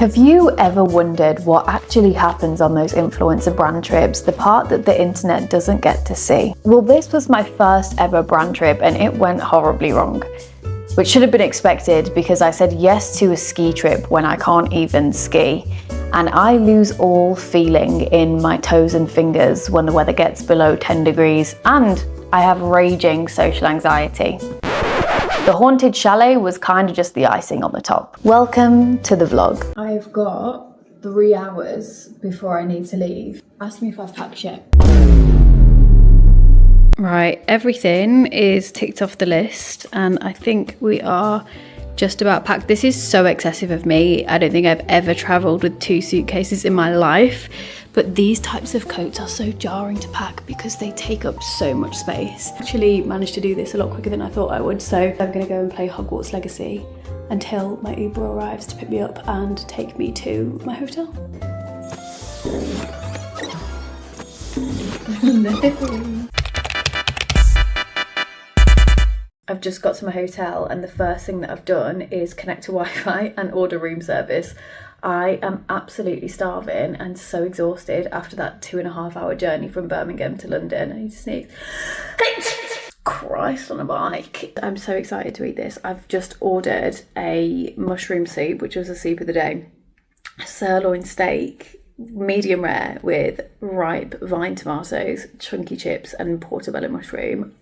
Have you ever wondered what actually happens on those influencer brand trips, the part that the internet doesn't get to see? Well, this was my first ever brand trip and it went horribly wrong, which should have been expected because I said yes to a ski trip when I can't even ski. And I lose all feeling in my toes and fingers when the weather gets below 10 degrees, and I have raging social anxiety. The haunted chalet was kind of just the icing on the top. Welcome to the vlog. I've got 3 hours before I need to leave. Ask me if I've packed yet. Right, everything is ticked off the list and I think we are just about packed. This is so excessive of me. I don't think I've ever travelled with 2 suitcases in my life, but these types of coats are so jarring to pack because they take up so much space. Actually managed to do this a lot quicker than I thought I would, so I'm gonna go and play Hogwarts Legacy until my Uber arrives to pick me up and take me to my hotel. I've just got to my hotel and the first thing that I've done is connect to Wi-Fi and order room service. I am absolutely starving and so exhausted after that 2.5 hour journey from Birmingham to London. I need to sneeze. Christ on a bike. I'm so excited to eat this. I've just ordered a mushroom soup, which was the soup of the day. Sirloin steak, medium rare with ripe vine tomatoes, chunky chips and portobello mushroom.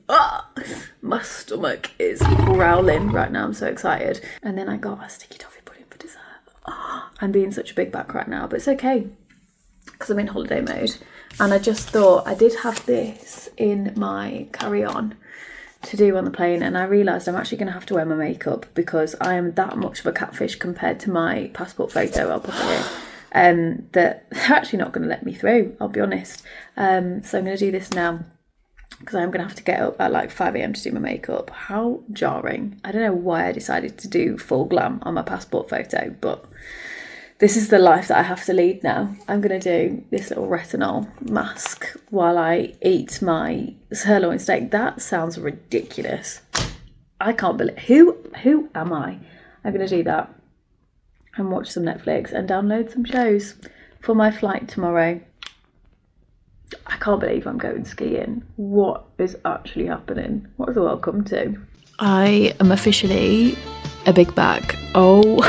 My stomach is growling right now. I'm so excited. And then I got a sticky toffee pudding for dessert. I'm being such a big back right now, but it's okay because I'm in holiday mode. And I just thought I did have this in my carry-on to do on the plane, and I realised I'm actually going to have to wear my makeup because I am that much of a catfish compared to my passport photo. I'll put it here. That they're actually not going to let me through, I'll be honest. So I'm going to do this now because I'm going to have to get up at like 5 AM to do my makeup. How jarring. I don't know why I decided to do full glam on my passport photo, but this is the life that I have to lead now. I'm going to do this little retinol mask while I eat my sirloin steak. That sounds ridiculous. I can't believe, who am I? I'm going to do that and watch some Netflix and download some shows for my flight tomorrow. I can't believe I'm going skiing. What is actually happening? What has the world come to? I am officially a big back. Oh,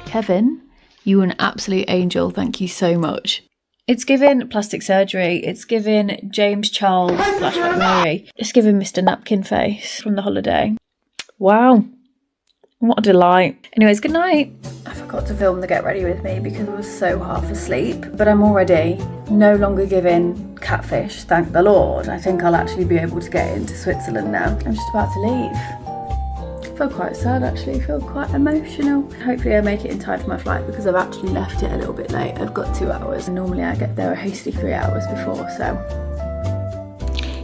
Kevin, you are an absolute angel. Thank you so much. It's given plastic surgery. It's given James Charles Flashback Mary. It's given Mr. Napkin Face from the holiday. Wow. What a delight. Anyways, good night. I forgot to film the get ready with me because I was so half asleep, but I'm already no longer giving catfish, thank the Lord. I think I'll actually be able to get into Switzerland now. I'm just about to leave. I feel quite sad actually, I feel quite emotional. Hopefully I make it in time for my flight because I've actually left it a little bit late. I've got 2 hours. Normally I get there a hasty 3 hours before, so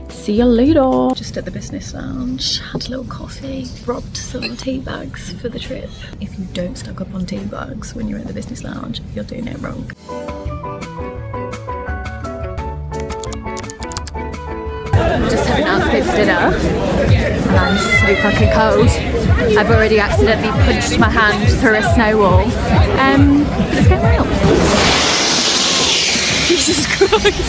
see you later. Just at the business lounge, had a little coffee, robbed some tea bags for the trip. If you don't stock up on tea bags when you're at the business lounge, you're doing it wrong. Just having out to go for dinner and I'm so fucking cold. I've already accidentally punched my hand through a snow wall. But it's going well. Jesus Christ.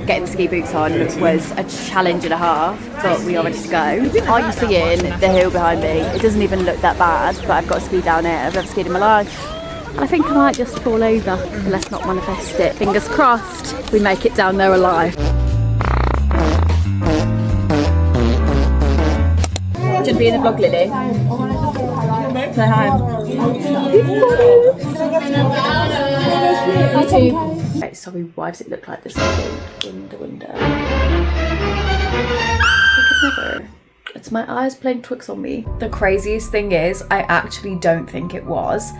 Getting the ski boots on was a challenge and a half, but we are ready to go. Are you seeing the hill behind me? It doesn't even look that bad, but I've got to ski down it. I've never skied in my life. I think I might just fall over. Let's not manifest it. Fingers crossed we make it down there alive. Should be in the vlog, Lily. Say hi. Hi too. Right, sorry, why does it look like this in the window? I could never. It's my eyes playing tricks on me. The craziest thing is, I actually don't think it was.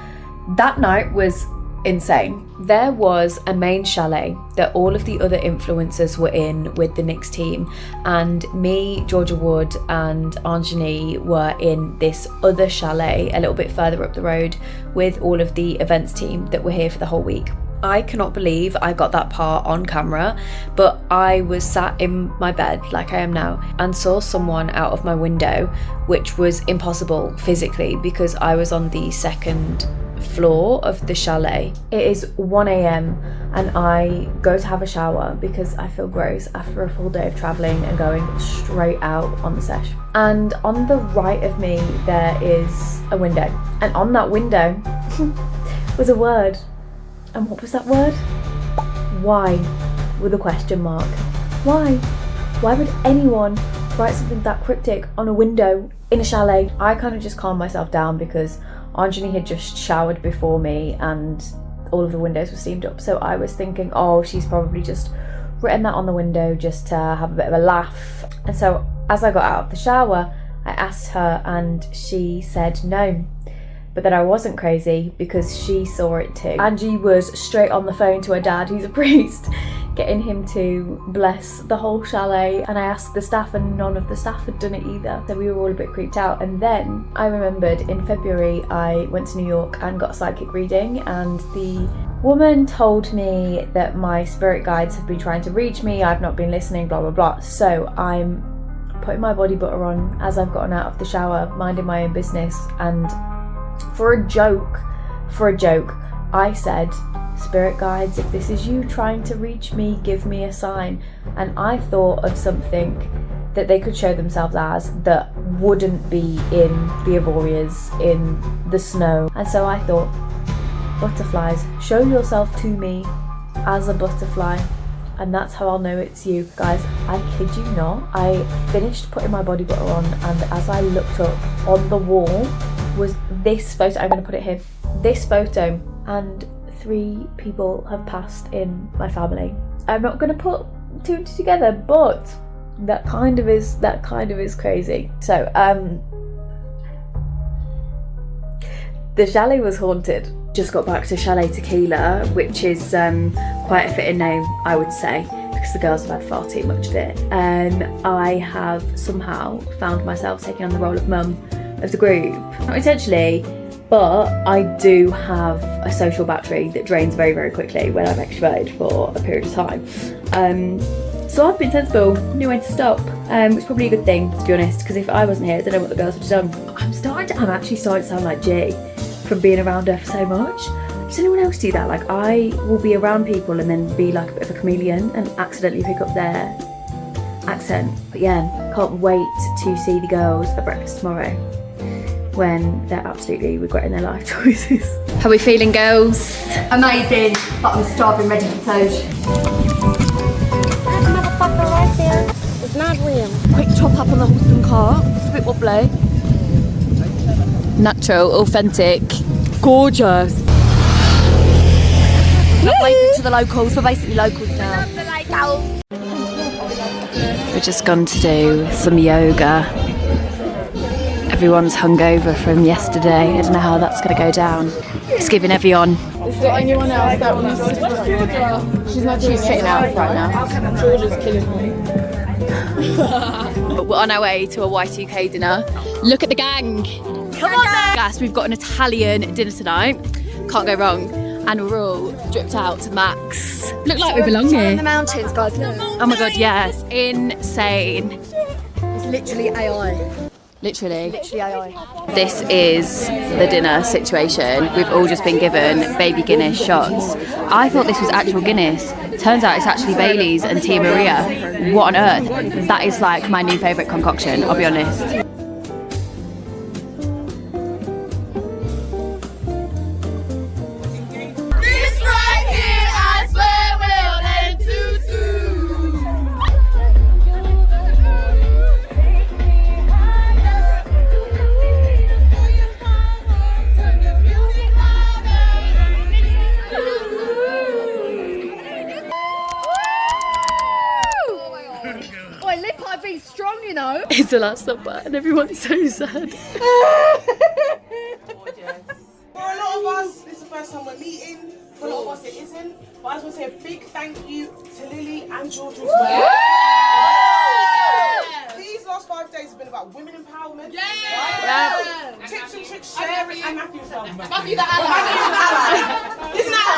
That night was insane. There was a main chalet that all of the other influencers were in with the Nyx team, and me, Georgia Wood and Anjani were in this other chalet a little bit further up the road with all of the events team that were here for the whole week. I cannot believe I got that part on camera, but I was sat in my bed like I am now and saw someone out of my window, which was impossible physically because I was on the second floor of the chalet. It is 1 a.m. and I go to have a shower because I feel gross after a full day of travelling and going straight out on the sesh. And on the right of me there is a window, and on that window was a word. And what was that word? Why? With a question mark. Why? Why would anyone write something that cryptic on a window in a chalet? I kind of just calmed myself down because Anjani had just showered before me and all of the windows were steamed up. So I was thinking, oh, she's probably just written that on the window just to have a bit of a laugh. And so as I got out of the shower, I asked her and she said no. But then I wasn't crazy because she saw it too. Angie was straight on the phone to her dad, who's a priest, getting him to bless the whole chalet. And I asked the staff and none of the staff had done it either. So we were all a bit creeped out. And then I remembered in February, I went to New York and got a psychic reading, and the woman told me that my spirit guides have been trying to reach me. I've not been listening, blah, blah, blah. So I'm putting my body butter on as I've gotten out of the shower, minding my own business, and for a joke, I said, spirit guides, if this is you trying to reach me, give me a sign. And I thought of something that they could show themselves as that wouldn't be in the Avorias, in the snow. And so I thought, butterflies, show yourself to me as a butterfly. And that's how I'll know it's you. Guys, I kid you not, I finished putting my body butter on, and as I looked up, on the wall was this photo. I'm going to put it here. This photo, and 3 people have passed in my family. I'm not going to put 2 and 2 together, but that kind of is crazy. So the chalet was haunted. Just got back to Chalet Tequila, which is quite a fitting name, I would say, because the girls have had far too much of it. I have somehow found myself taking on the role of mum of the group. Not intentionally, but I do have a social battery that drains very, very quickly when I'm extroverted for a period of time. So I've been sensible, knew when to stop, which is probably a good thing, to be honest, because if I wasn't here, I don't know what the girls would have done. I'm actually starting to sound like G from being around her for so much. Does anyone else do that? Like, I will be around people and then be like a bit of a chameleon and accidentally pick up their accent. But yeah, can't wait to see the girls at breakfast tomorrow when they're absolutely regretting their life choices. How are we feeling, girls? Amazing, but I'm starving, ready for food. That motherfucker right there is not real. Quick chop up on the horse and cart. It's a bit wobbly. Natural, authentic, gorgeous. Not waving to the locals, we're basically locals now. We've just gone to do some yoga. Everyone's hungover from yesterday. I don't know how that's going to go down. It's giving everyone. Is there anyone else that wants to? She's sitting out right now. Georgia's killing me. We're on our way to a Y2K dinner. Look at the gang. Come on then. Guys, we've got an Italian dinner tonight. Can't go wrong. And we're all dripped out to max. Look like we belong here. In the mountains, guys, look. Oh my god, yes. Insane. It's literally AI. Literally. AI. This is the dinner situation. We've all just been given baby Guinness shots. I thought this was actual Guinness. Turns out it's actually Bailey's and Tia Maria. What on earth? That is like my new favourite concoction, I'll be honest. It's the last supper and everyone's so sad. For a lot of us, this is the first time we're meeting. For thank you to Lily and Georgia as well. These last 5 days have been about women empowerment. Right? Tips and tricks, sharing, and Matthew's help. Matthew the ally. Isn't that?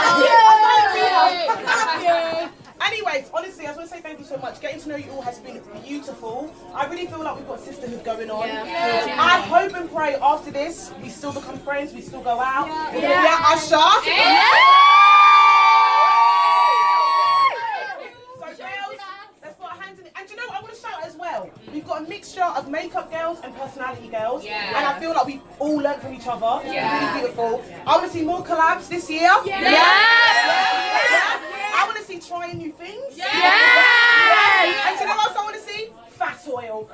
Anyways, honestly, I just want to say thank you so much. Getting to know you all has been beautiful. I really feel like we've got sisterhood going on. I hope and pray after this, we still become friends, we still go out. Usher. So girls, let's put our hands in it. And do you know what I want to shout as well? We've got a mixture of makeup girls and personality girls. And I feel like we've all learned from each other. It's really beautiful. I want to see more collabs this year. I want to see trying new things. And do you know what else I want to see? Fat oil.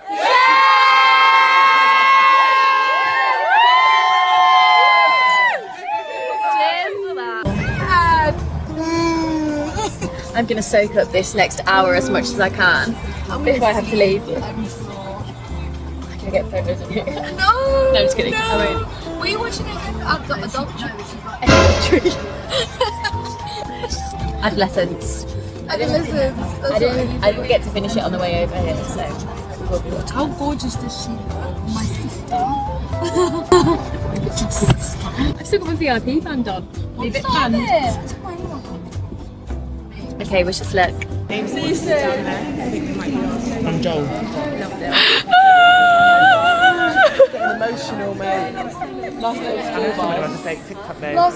I'm going to soak up this next hour as much as I can before I have to leave you. Can I get photos of you? No, I'm just kidding. No. I won't. Were you watching adultery? Adolescence. I didn't get to finish it on the way over here, so we will be watching. How gorgeous does she look? My sister. I've still got my VIP band on. Leave it band. Okay, wish us luck. I'm Joel. Getting emotional, mate. Last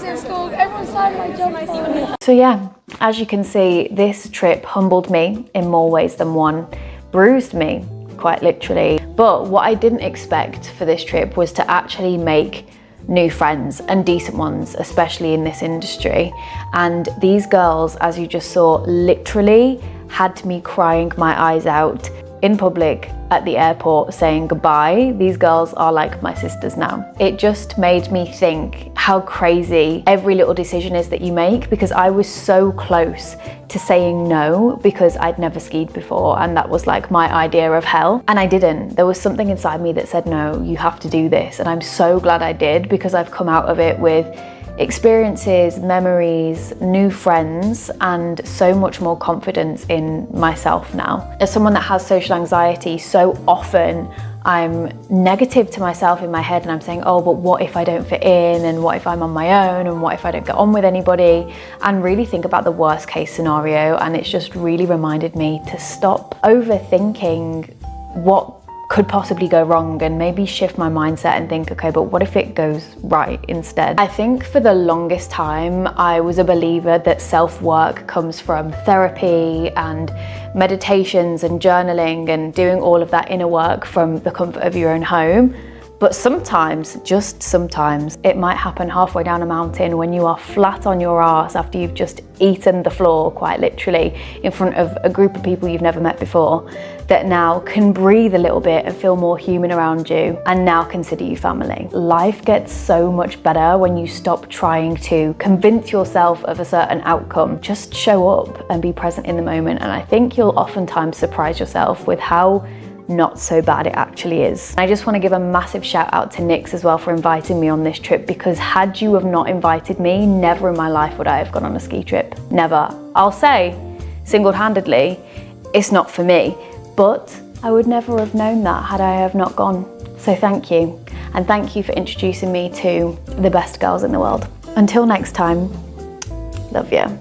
day of school, everyone's signed my Joel. So yeah, as you can see, this trip humbled me in more ways than one, bruised me, quite literally. But what I didn't expect for this trip was to actually make new friends, and decent ones, especially in this industry. And these girls, as you just saw, literally had me crying my eyes out in public at the airport saying goodbye. These girls are like my sisters now. It just made me think how crazy every little decision is that you make, because I was so close to saying no because I'd never skied before, and that was like my idea of hell, and I didn't. There was something inside me that said, no, you have to do this, and I'm so glad I did, because I've come out of it with experiences, memories, new friends, and so much more confidence in myself now. As someone that has social anxiety, so often I'm negative to myself in my head, and I'm saying, oh, but what if I don't fit in, and what if I'm on my own, and what if I don't get on with anybody, and really think about the worst case scenario. And it's just really reminded me to stop overthinking what could possibly go wrong, and maybe shift my mindset and think, okay, but what if it goes right instead? I think for the longest time, I was a believer that self-work comes from therapy and meditations and journaling and doing all of that inner work from the comfort of your own home. But sometimes, just sometimes, it might happen halfway down a mountain when you are flat on your ass after you've just eaten the floor, quite literally, in front of a group of people you've never met before, that now can breathe a little bit and feel more human around you, and now consider you family. Life gets so much better when you stop trying to convince yourself of a certain outcome. Just show up and be present in the moment, and I think you'll oftentimes surprise yourself with how not so bad it actually is. I just want to give a massive shout out to Nix as well for inviting me on this trip, because had you have not invited me, never in my life would I have gone on a ski trip. Never. I'll say, single-handedly, it's not for me, but I would never have known that had I have not gone. So thank you, and thank you for introducing me to the best girls in the world. Until next time, love you.